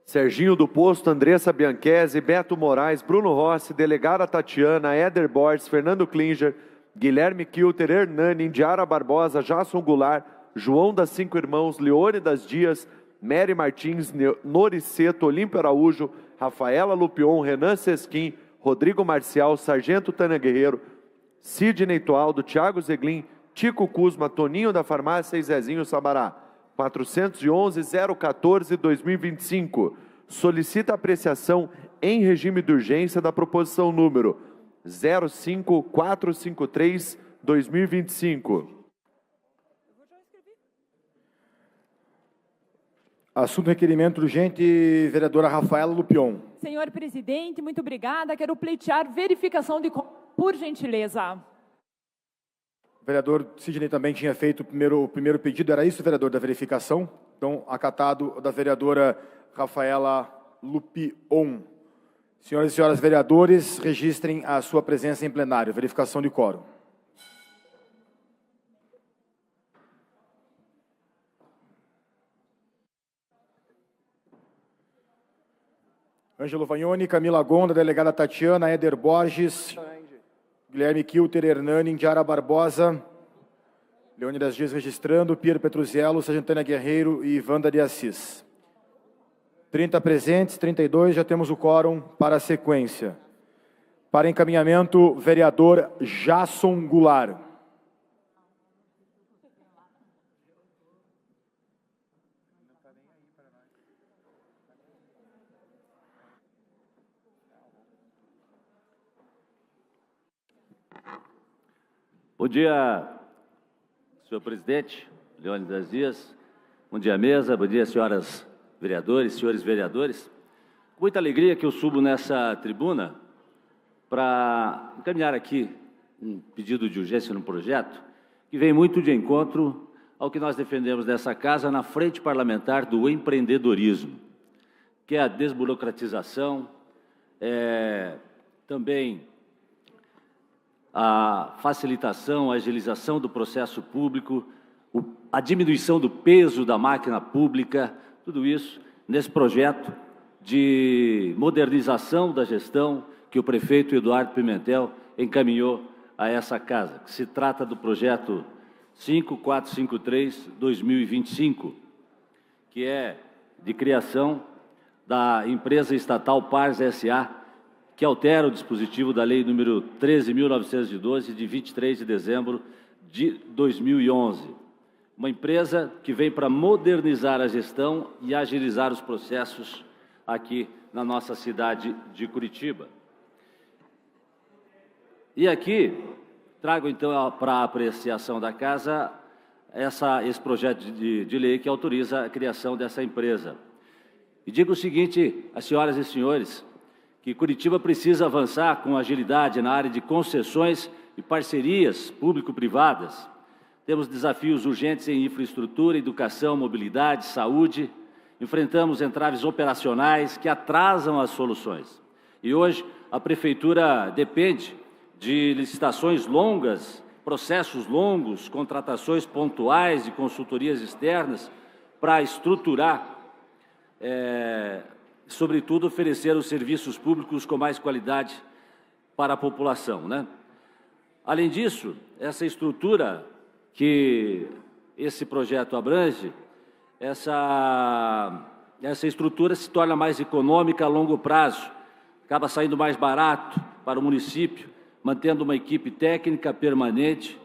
Serginho do Posto, Andressa Bianchese, Beto Moraes, Bruno Rossi, Delegada Tatiana, Éder Borges, Fernando Klinger, Guilherme Kilter, Hernani, Indiara Barbosa, Jasson Goulart, João das Cinco Irmãos, Leônidas Dias, Mary Martins, Noriceto, Olímpio Araújo, Rafaela Lupion, Renan Sesquim, Rodrigo Marcial, Sargento Tânia Guerreiro, Sidney Toaldo, Thiago Zeglin, Tico Kuzma, Toninho da Farmácia e Zezinho Sabará. 411-014-2025. Solicita apreciação em regime de urgência da proposição número 05453-2025. Assunto requerimento urgente, vereadora Rafaela Lupion. Senhor presidente, muito obrigada. Quero pleitear verificação de por gentileza. O vereador Sidney também tinha feito o primeiro pedido, era isso, vereador, da verificação? Então, acatado da vereadora Rafaela Lupion. Senhoras e senhores vereadores, registrem a sua presença em plenário. Verificação de quórum. Ângelo Vagnoni, Camila Gonda, delegada Tatiana, Éder Borges, Guilherme Kilter, Hernani, Indiara Barbosa, Leônidas Dias registrando, Piero Petruziello, Sargentana Guerreiro e Wanda de Assis. 30 presentes, 32, já temos o quórum para a sequência. Para encaminhamento, vereador Jasson Goulart. Bom dia, senhor presidente, Leônidas Dias. Bom dia, mesa. Bom dia, senhoras vereadores, senhores vereadores. Com muita alegria que eu subo nessa tribuna para encaminhar aqui um pedido de urgência no projeto que vem muito de encontro ao que nós defendemos nessa casa na frente parlamentar do empreendedorismo, que é a desburocratização, também a facilitação, a agilização do processo público, a diminuição do peso da máquina pública, tudo isso nesse projeto de modernização da gestão que o prefeito Eduardo Pimentel encaminhou a essa casa, que se trata do projeto 5453-2025, que é de criação da empresa estatal Pars S.A., que altera o dispositivo da Lei número 13.912, de 23 de dezembro de 2011. Uma empresa que vem para modernizar a gestão e agilizar os processos aqui na nossa cidade de Curitiba. E aqui trago, então, para a apreciação da Casa esse projeto de lei que autoriza a criação dessa empresa. E digo o seguinte às senhoras e senhores, que Curitiba precisa avançar com agilidade na área de concessões e parcerias público-privadas. Temos desafios urgentes em infraestrutura, educação, mobilidade, saúde. Enfrentamos entraves operacionais que atrasam as soluções. E hoje a Prefeitura depende de licitações longas, processos longos, contratações pontuais de consultorias externas para estruturar, sobretudo, oferecer os serviços públicos com mais qualidade para a população, né? Além disso, essa estrutura que esse projeto abrange, essa estrutura se torna mais econômica a longo prazo, acaba saindo mais barato para o município, mantendo uma equipe técnica permanente,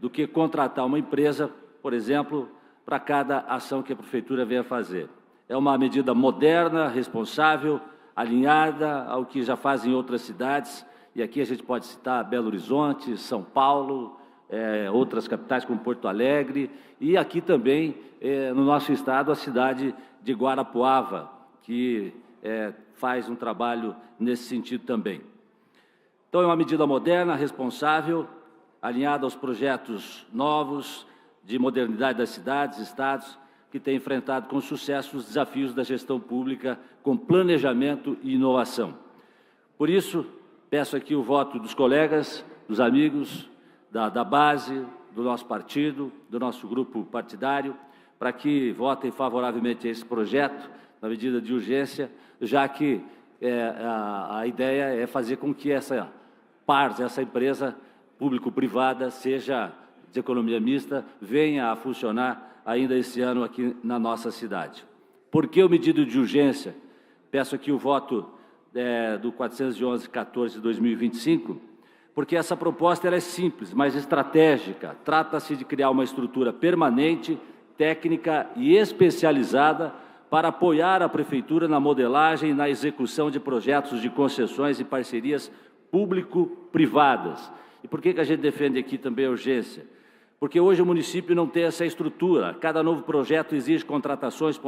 do que contratar uma empresa, por exemplo, para cada ação que a Prefeitura venha fazer. É uma medida moderna, responsável, alinhada ao que já fazem outras cidades, e aqui a gente pode citar Belo Horizonte, São Paulo, outras capitais como Porto Alegre, e aqui também, no nosso estado, a cidade de Guarapuava, que faz um trabalho nesse sentido também. Então, é uma medida moderna, responsável, alinhada aos projetos novos de modernidade das cidades, estados, que tem enfrentado com sucesso os desafios da gestão pública com planejamento e inovação. Por isso, peço aqui o voto dos colegas, dos amigos, da base, do nosso partido, do nosso grupo partidário, para que votem favoravelmente a esse projeto, na medida de urgência, já que a ideia é fazer com que essa empresa público-privada, seja de economia mista, venha a funcionar ainda esse ano aqui na nossa cidade. Por que o pedido de urgência? Peço aqui o voto do 411-14 de 2025, porque essa proposta ela é simples, mas estratégica. Trata-se de criar uma estrutura permanente, técnica e especializada para apoiar a Prefeitura na modelagem e na execução de projetos de concessões e parcerias público-privadas. E por que a gente defende aqui também a urgência? Porque hoje o município não tem essa estrutura. Cada novo projeto exige contratações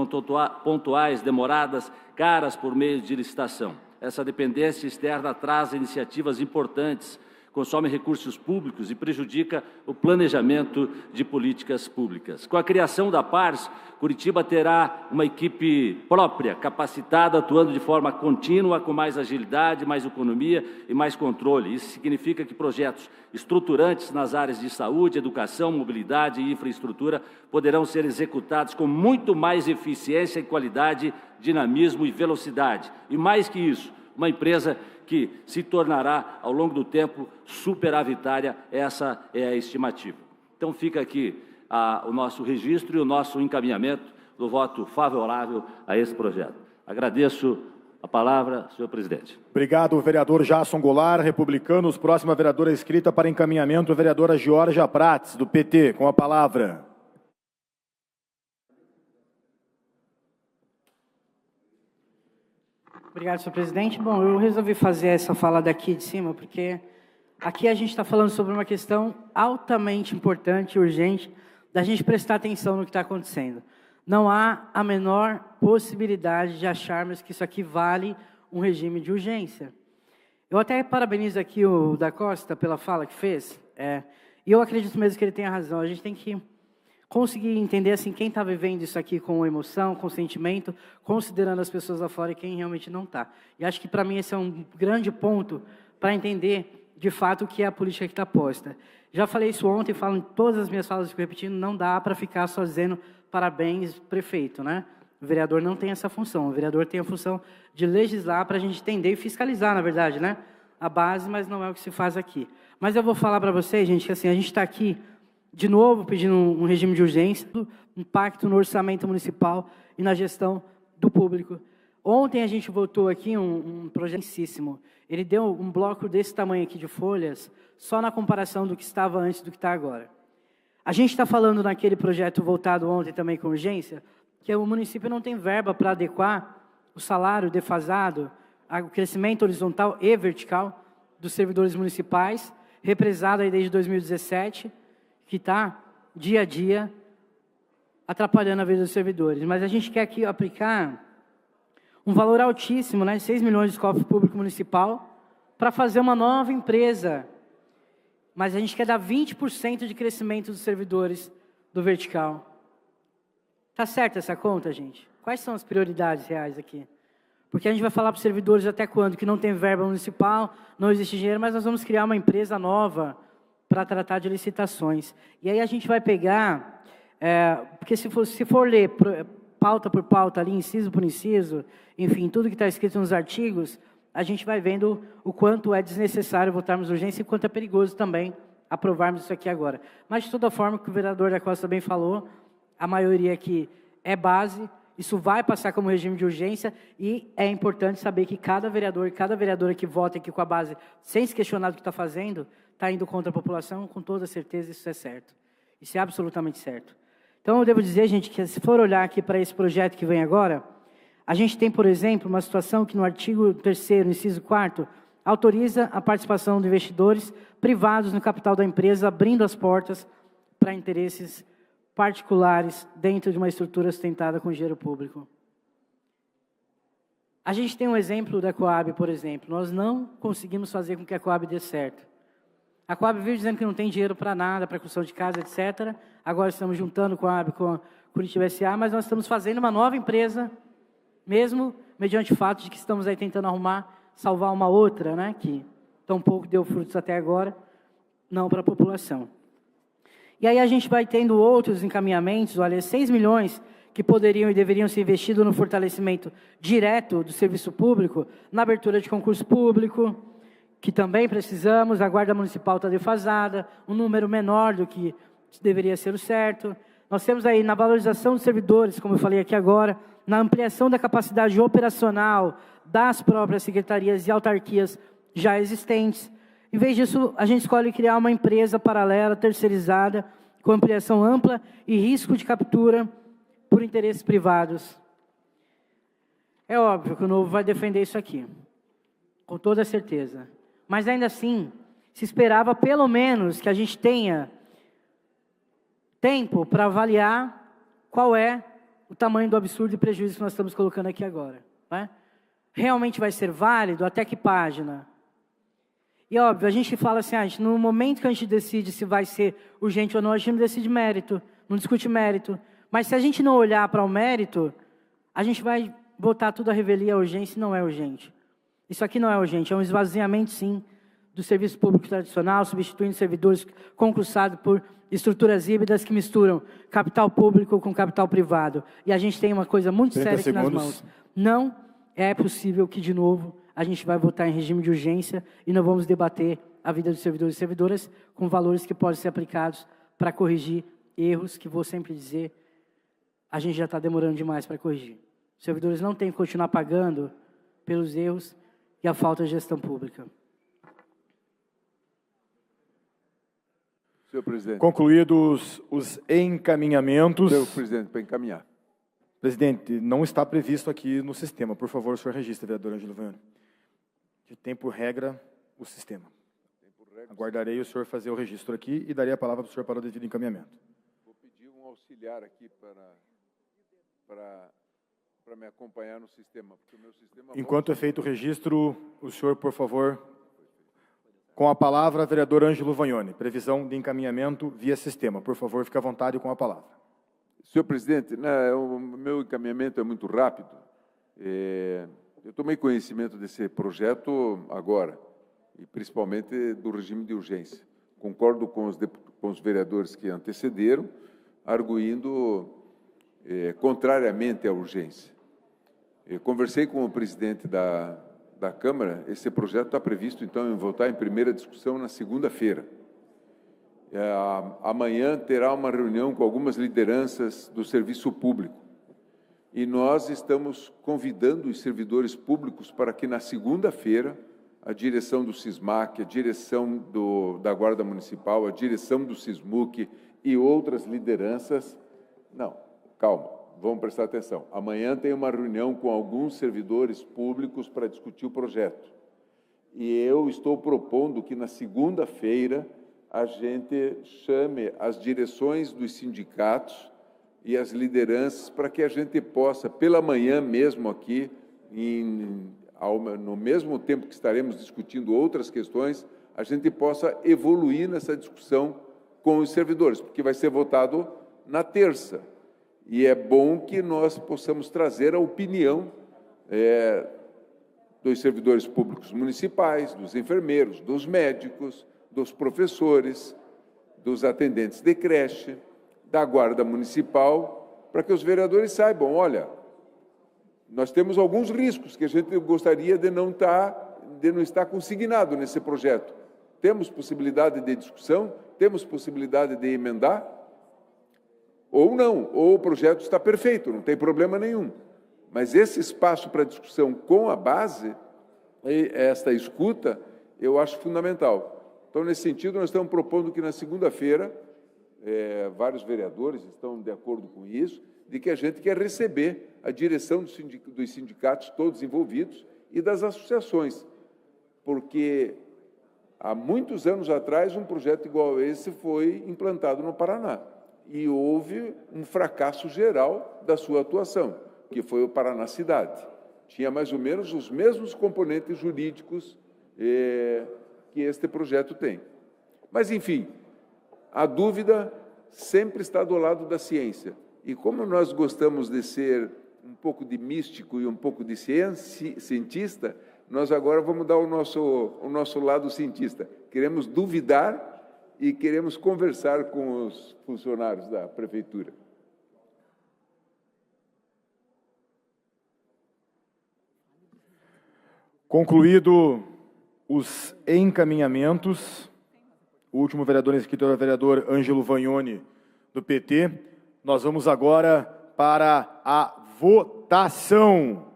pontuais, demoradas, caras por meio de licitação. Essa dependência externa traz iniciativas importantes, consome recursos públicos e prejudica o planejamento de políticas públicas. Com a criação da PARS, Curitiba terá uma equipe própria, capacitada, atuando de forma contínua, com mais agilidade, mais economia e mais controle. Isso significa que projetos estruturantes nas áreas de saúde, educação, mobilidade e infraestrutura poderão ser executados com muito mais eficiência e qualidade, dinamismo e velocidade. E mais que isso, uma empresa que se tornará, ao longo do tempo, superavitária, essa é a estimativa. Então, fica aqui o nosso registro e o nosso encaminhamento do voto favorável a esse projeto. Agradeço a palavra, senhor presidente. Obrigado, vereador Jason Goulart, Republicanos. Próxima vereadora inscrita para encaminhamento, a vereadora Georgia Prats, do PT, com a palavra. Obrigado, senhor presidente. Bom, eu resolvi fazer essa fala daqui de cima, porque aqui a gente está falando sobre uma questão altamente importante e urgente da gente prestar atenção no que está acontecendo. Não há a menor possibilidade de acharmos que isso aqui vale um regime de urgência. Eu até parabenizo aqui o Da Costa pela fala que fez, e eu acredito mesmo que ele tenha razão. A gente tem que conseguir entender assim, quem está vivendo isso aqui com emoção, com sentimento, considerando as pessoas lá fora e quem realmente não está. E acho que, para mim, esse é um grande ponto para entender, de fato, o que é a política que está posta. Já falei isso ontem, falo em todas as minhas falas, fico repetindo, não dá para ficar só dizendo parabéns, prefeito, né? O vereador não tem essa função, o vereador tem a função de legislar para a gente entender e fiscalizar, na verdade, né? A base, mas não é o que se faz aqui. Mas eu vou falar para vocês, gente, que assim, a gente está aqui de novo, pedindo um regime de urgência, impacto no orçamento municipal e na gestão do público. Ontem a gente votou aqui um projetíssimo. Ele deu um bloco desse tamanho aqui de folhas, só na comparação do que estava antes do que está agora. A gente está falando naquele projeto votado ontem também com urgência, que o município não tem verba para adequar o salário defasado, o crescimento horizontal e vertical dos servidores municipais, represado aí desde 2017, que está, dia a dia, atrapalhando a vida dos servidores. Mas a gente quer aqui aplicar um valor altíssimo, né, 6 milhões de cofre público municipal, para fazer uma nova empresa. Mas a gente quer dar 20% de crescimento dos servidores do vertical. Está certa essa conta, gente? Quais são as prioridades reais aqui? Porque a gente vai falar para os servidores até quando? Que não tem verba municipal, não existe dinheiro, mas nós vamos criar uma empresa nova para tratar de licitações. E aí a gente vai pegar, porque se for ler pauta por pauta, ali, inciso por inciso, enfim, tudo que está escrito nos artigos, a gente vai vendo o quanto é desnecessário votarmos urgência e quanto é perigoso também aprovarmos isso aqui agora. Mas, de toda forma, o que o vereador da Costa bem falou, a maioria aqui é base, isso vai passar como regime de urgência e é importante saber que cada vereador e cada vereadora que vota aqui com a base, sem se questionar do que está fazendo, está indo contra a população, com toda certeza isso é certo. Isso é absolutamente certo. Então, eu devo dizer, gente, que se for olhar aqui para esse projeto que vem agora, a gente tem, por exemplo, uma situação que no artigo 3º, inciso 4º, autoriza a participação de investidores privados no capital da empresa, abrindo as portas para interesses particulares dentro de uma estrutura sustentada com dinheiro público. A gente tem um exemplo da Coab, por exemplo. Nós não conseguimos fazer com que a Coab dê certo. A Coab vive dizendo que não tem dinheiro para nada, para construção de casa, etc. Agora estamos juntando com a Curitiba S.A., mas nós estamos fazendo uma nova empresa, mesmo mediante o fato de que estamos aí tentando salvar uma outra, né, que tão pouco deu frutos até agora, não para a população. E aí a gente vai tendo outros encaminhamentos, olha, 6 milhões que poderiam e deveriam ser investidos no fortalecimento direto do serviço público, na abertura de concurso público, que também precisamos, a Guarda Municipal está defasada, um número menor do que deveria ser o certo. Nós temos aí na valorização dos servidores, como eu falei aqui agora, na ampliação da capacidade operacional das próprias secretarias e autarquias já existentes. Em vez disso, a gente escolhe criar uma empresa paralela, terceirizada, com ampliação ampla e risco de captura por interesses privados. É óbvio que o Novo vai defender isso aqui, com toda certeza. Mas ainda assim, se esperava pelo menos que a gente tenha tempo para avaliar qual é o tamanho do absurdo e prejuízo que nós estamos colocando aqui agora. Né? Realmente vai ser válido? Até que página? E óbvio, a gente fala assim, no momento que a gente decide se vai ser urgente ou não, a gente não decide mérito, não discute mérito. Mas se a gente não olhar para o mérito, a gente vai botar tudo a revelia, a urgência, e não é urgente. Isso aqui não é urgente, é um esvaziamento, sim, do serviço público tradicional, substituindo servidores concursados por estruturas híbridas que misturam capital público com capital privado. E a gente tem uma coisa muito séria aqui nas mãos. Não é possível que, de novo, a gente vai votar em regime de urgência e não vamos debater a vida dos servidores e servidoras com valores que podem ser aplicados para corrigir erros que, vou sempre dizer, a gente já está demorando demais para corrigir. Os servidores não têm que continuar pagando pelos erros e a falta de gestão pública. Senhor presidente. Concluídos os encaminhamentos. Senhor presidente, para encaminhar. Presidente, não está previsto aqui no sistema. Por favor, o senhor registra, vereador Ângelo Vaione. Que tem por regra o sistema. Aguardarei o senhor fazer o registro aqui e darei a palavra para o senhor para o devido encaminhamento. Vou pedir um auxiliar aqui para me acompanhar no sistema. Porque o meu sistema Enquanto é feito o registro, o senhor, por favor, com a palavra, vereador Ângelo Vaione. Previsão de encaminhamento via sistema. Por favor, fique à vontade com a palavra. Senhor presidente, o meu encaminhamento é muito rápido. Eu tomei conhecimento desse projeto agora, e principalmente do regime de urgência. Concordo com os vereadores que antecederam, arguindo contrariamente à urgência. Eu conversei com o presidente da Câmara, esse projeto está previsto, então, em votar em primeira discussão na segunda-feira. Amanhã terá uma reunião com algumas lideranças do serviço público. E nós estamos convidando os servidores públicos para que, na segunda-feira, a direção do SISMAC, a direção da Guarda Municipal, a direção do SISMUC e outras lideranças... Não, calma, vamos prestar atenção. Amanhã tem uma reunião com alguns servidores públicos para discutir o projeto. E eu estou propondo que, na segunda-feira, a gente chame as direções dos sindicatos e as lideranças para que a gente possa, pela manhã mesmo aqui, no mesmo tempo que estaremos discutindo outras questões, a gente possa evoluir nessa discussão com os servidores, porque vai ser votado na terça. E é bom que nós possamos trazer a opinião dos servidores públicos municipais, dos enfermeiros, dos médicos, dos professores, dos atendentes de creche, da Guarda Municipal, para que os vereadores saibam, olha, nós temos alguns riscos que a gente gostaria de não estar consignado nesse projeto. Temos possibilidade de discussão? Temos possibilidade de emendar? Ou não, ou o projeto está perfeito, não tem problema nenhum. Mas esse espaço para discussão com a base, esta escuta, eu acho fundamental. Então, nesse sentido, nós estamos propondo que na segunda-feira, vários vereadores estão de acordo com isso, de que a gente quer receber a direção dos sindicatos todos envolvidos e das associações, porque há muitos anos atrás um projeto igual a esse foi implantado no Paraná e houve um fracasso geral da sua atuação, que foi o Paraná Cidade. Tinha mais ou menos os mesmos componentes jurídicos que este projeto tem. Mas, enfim, a dúvida sempre está do lado da ciência. E como nós gostamos de ser um pouco de místico e um pouco de cientista, nós agora vamos dar o nosso lado cientista. Queremos duvidar e queremos conversar com os funcionários da Prefeitura. Concluído os encaminhamentos, o último vereador inscrito é o vereador Ângelo Vagnoni, do PT. Nós vamos agora para a votação.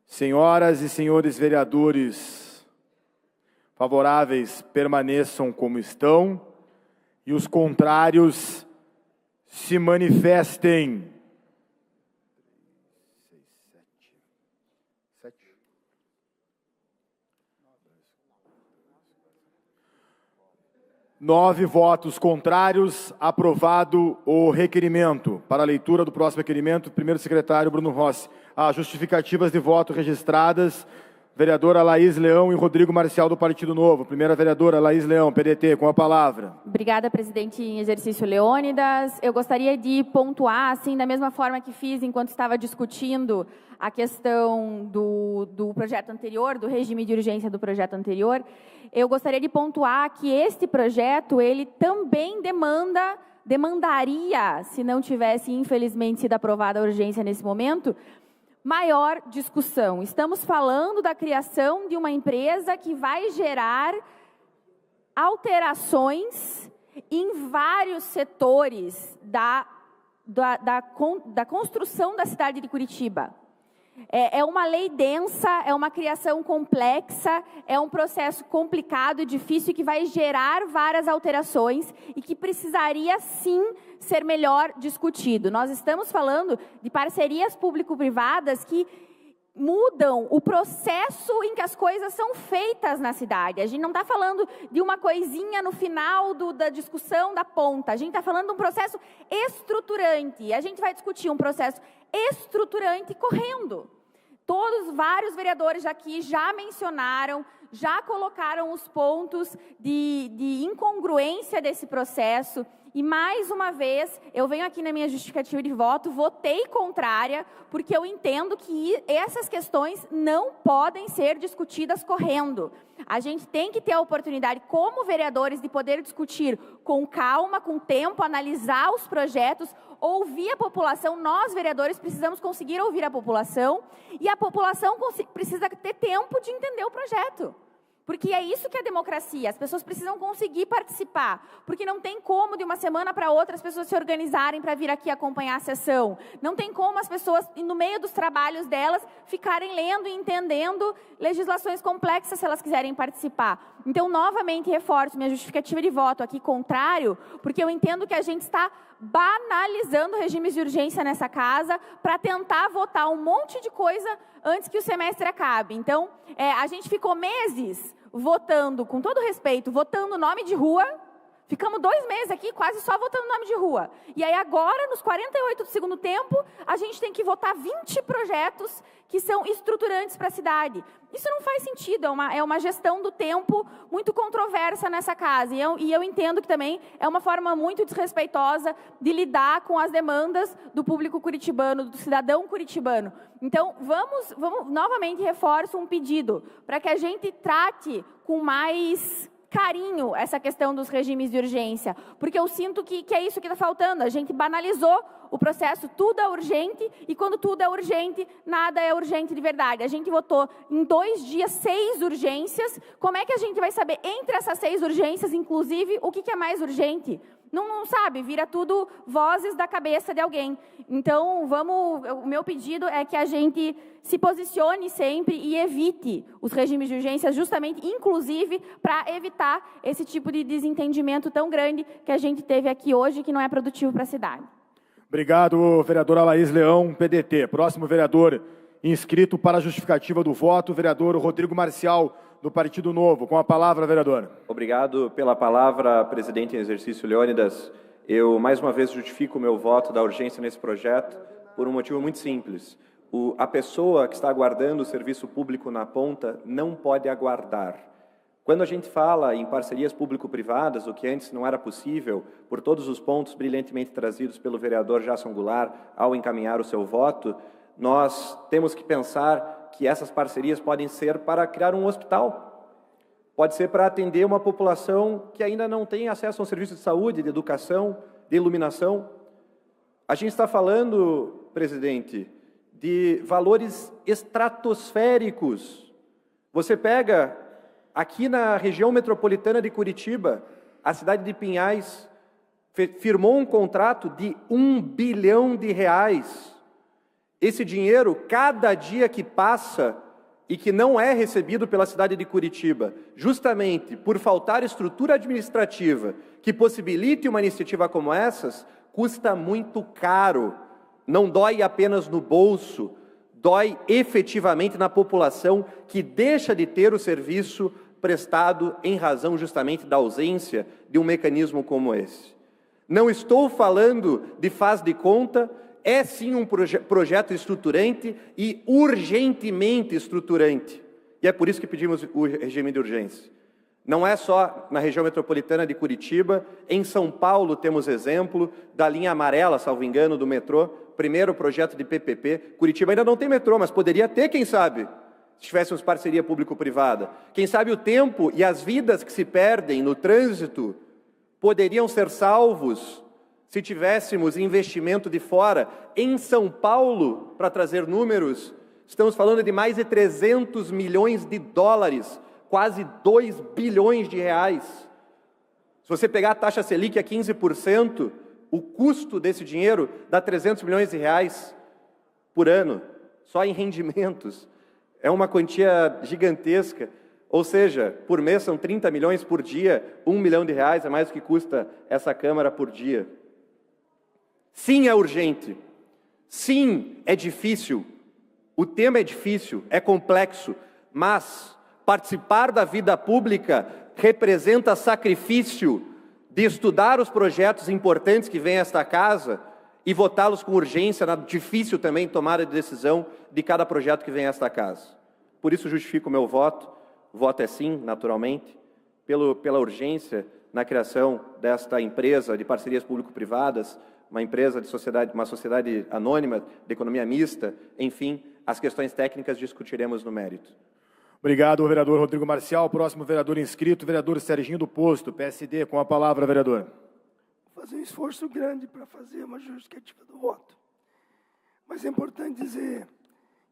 Senhoras e senhores vereadores, favoráveis permaneçam como estão e os contrários se manifestem. 9 votos contrários, aprovado o requerimento. Para a leitura do próximo requerimento, primeiro secretário Bruno Rossi. As justificativas de voto registradas, vereadora Laís Leão e Rodrigo Marcial do Partido Novo. Primeira vereadora Laís Leão, PDT, com a palavra. Obrigada, presidente em exercício Leônidas. Eu gostaria de pontuar, assim, da mesma forma que fiz enquanto estava discutindo a questão do projeto anterior, do regime de urgência do projeto anterior, eu gostaria de pontuar que este projeto, ele também demandaria, se não tivesse, infelizmente, sido aprovada a urgência nesse momento, maior discussão. Estamos falando da criação de uma empresa que vai gerar alterações em vários setores da construção da cidade de Curitiba. É uma lei densa, é uma criação complexa, é um processo complicado e difícil que vai gerar várias alterações e que precisaria, sim, ser melhor discutido. Nós estamos falando de parcerias público-privadas que mudam o processo em que as coisas são feitas na cidade. A gente não está falando de uma coisinha no final da discussão da ponta. A gente está falando de um processo estruturante. A gente vai discutir um processo estruturante correndo. Vários vereadores aqui já mencionaram, já colocaram os pontos de incongruência desse processo. E, mais uma vez, eu venho aqui na minha justificativa de voto, votei contrária, porque eu entendo que essas questões não podem ser discutidas correndo. A gente tem que ter a oportunidade, como vereadores, de poder discutir com calma, com tempo, analisar os projetos, ouvir a população. Nós, vereadores, precisamos conseguir ouvir a população e a população precisa ter tempo de entender o projeto. Porque é isso que é democracia, as pessoas precisam conseguir participar, porque não tem como de uma semana para outra as pessoas se organizarem para vir aqui acompanhar a sessão, não tem como as pessoas, no meio dos trabalhos delas, ficarem lendo e entendendo legislações complexas se elas quiserem participar. Então, novamente, reforço minha justificativa de voto aqui contrário, porque eu entendo que a gente está banalizando regimes de urgência nessa casa para tentar votar um monte de coisa antes que o semestre acabe. Então, a gente ficou meses votando, com todo respeito, votando nome de rua. Ficamos 2 meses aqui quase só votando nome de rua. E aí agora, nos 48 do segundo tempo, a gente tem que votar 20 projetos que são estruturantes para a cidade. Isso não faz sentido, é uma gestão do tempo muito controversa nessa casa. E eu entendo que também é uma forma muito desrespeitosa de lidar com as demandas do público curitibano, do cidadão curitibano. Então, vamos novamente, reforço um pedido para que a gente trate com mais carinho essa questão dos regimes de urgência, porque eu sinto que é isso que está faltando. A gente banalizou o processo, tudo é urgente, e quando tudo é urgente, nada é urgente de verdade. A gente votou em 2 dias 6 urgências. Como é que a gente vai saber, entre essas 6 urgências, inclusive, o que é mais urgente? Não sabe, vira tudo vozes da cabeça de alguém. Então, o meu pedido é que a gente se posicione sempre e evite os regimes de urgência, justamente, inclusive, para evitar esse tipo de desentendimento tão grande que a gente teve aqui hoje, que não é produtivo para a cidade. Obrigado, vereadora Laís Leão, PDT. Próximo vereador inscrito para a justificativa do voto, vereador Rodrigo Marcial, do Partido Novo. Com a palavra, vereador. Obrigado pela palavra, presidente em exercício Leônidas. Eu, mais uma vez, justifico o meu voto da urgência nesse projeto por um motivo muito simples. A pessoa que está aguardando o serviço público na ponta não pode aguardar. Quando a gente fala em parcerias público-privadas, o que antes não era possível, por todos os pontos brilhantemente trazidos pelo vereador Jason Goulart ao encaminhar o seu voto, nós temos que pensar que essas parcerias podem ser para criar um hospital, pode ser para atender uma população que ainda não tem acesso a um serviço de saúde, de educação, de iluminação. A gente está falando, presidente, de valores estratosféricos Você pega aqui na região metropolitana de Curitiba, a cidade de Pinhais firmou um contrato de R$1 bilhão. Esse dinheiro, cada dia que passa e que não é recebido pela cidade de Curitiba, justamente por faltar estrutura administrativa que possibilite uma iniciativa como essas, custa muito caro. Não dói apenas no bolso, dói efetivamente na população que deixa de ter o serviço prestado em razão justamente da ausência de um mecanismo como esse. Não estou falando de faz de conta, é sim um projeto estruturante e urgentemente estruturante. E é por isso que pedimos o regime de urgência. Não é só na região metropolitana de Curitiba, em São Paulo temos exemplo da linha amarela, salvo engano, do metrô, primeiro projeto de PPP. Curitiba ainda não tem metrô, mas poderia ter, quem sabe, se tivéssemos parceria público-privada. Quem sabe o tempo e as vidas que se perdem no trânsito poderiam ser salvos se tivéssemos investimento de fora. Em São Paulo, para trazer números, estamos falando de mais de 300 milhões de dólares, quase 2 bilhões de reais. Se você pegar a taxa Selic a 15%, o custo desse dinheiro dá 300 milhões de reais por ano, só em rendimentos. É uma quantia gigantesca. Ou seja, por mês são 30 milhões por dia, R$1 milhão é mais do que custa essa Câmara por dia. Sim, é urgente. Sim, é difícil. O tema é difícil, é complexo, mas participar da vida pública representa sacrifício de estudar os projetos importantes que vêm a esta casa e votá-los com urgência na difícil também tomada de decisão de cada projeto que vem a esta casa. Por isso justifico o meu voto. O voto é sim, naturalmente, pela urgência na criação desta empresa de parcerias público-privadas, uma empresa de sociedade, uma sociedade anônima de economia mista, enfim, as questões técnicas discutiremos no mérito. Obrigado, vereador Rodrigo Marcial. Próximo vereador inscrito, vereador Serginho do Posto, PSD. Com a palavra, vereador. Vou fazer um esforço grande para fazer uma justificativa do voto. Mas é importante dizer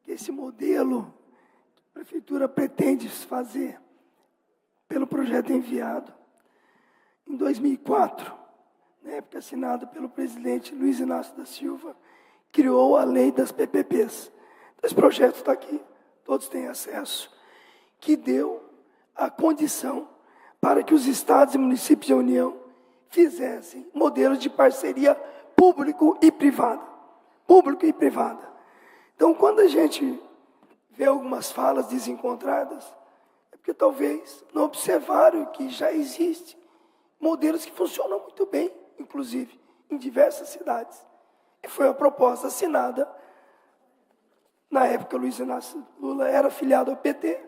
que esse modelo que a Prefeitura pretende fazer pelo projeto enviado em 2004, na época assinada pelo presidente Luiz Inácio da Silva, criou a lei das PPPs. Esse projeto está aqui, todos têm acesso, que deu a condição para que os estados e municípios da União fizessem modelos de parceria público e privada. Público e privada. Então, quando a gente vê algumas falas desencontradas, é porque talvez não observaram que já existem modelos que funcionam muito bem, inclusive em diversas cidades. E foi a proposta assinada, na época Luiz Inácio Lula era filiado ao PT,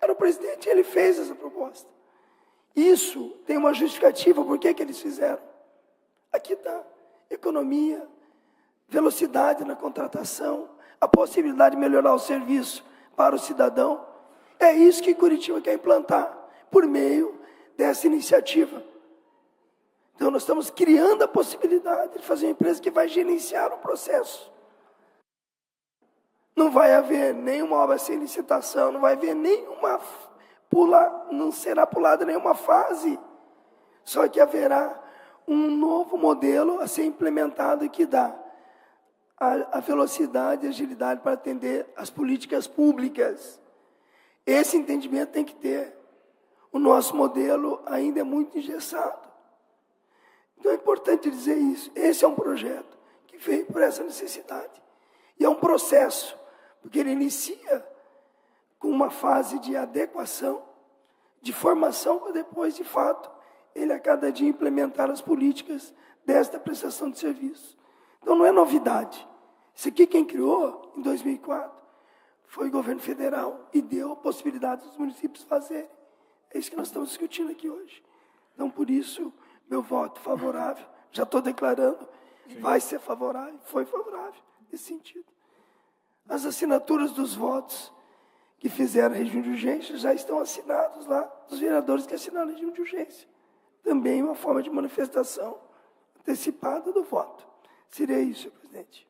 era o presidente e ele fez essa proposta. Isso tem uma justificativa, por que eles fizeram? Aqui está, economia, velocidade na contratação, a possibilidade de melhorar o serviço para o cidadão. É isso que Curitiba quer implantar, por meio dessa iniciativa. Então, nós estamos criando a possibilidade de fazer uma empresa que vai gerenciar o processo. Não vai haver nenhuma obra sem licitação, não vai haver nenhuma não será pulada nenhuma fase. Só que haverá um novo modelo a ser implementado que dá a velocidade e agilidade para atender as políticas públicas. Esse entendimento tem que ter. O nosso modelo ainda é muito engessado. Então é importante dizer isso. Esse é um projeto que veio por essa necessidade. E é um processo, porque ele inicia com uma fase de adequação, de formação, para depois, de fato, ele a cada dia implementar as políticas desta prestação de serviço. Então não é novidade. Isso aqui quem criou, em 2004, foi o governo federal e deu a possibilidade dos municípios fazerem. É isso que nós estamos discutindo aqui hoje. Então, por isso, meu voto favorável, já estou declarando, vai ser favorável, foi favorável, nesse sentido. As assinaturas dos votos que fizeram regime de urgência já estão assinados lá, dos vereadores que assinaram regime de urgência. Também uma forma de manifestação antecipada do voto. Seria isso, senhor presidente.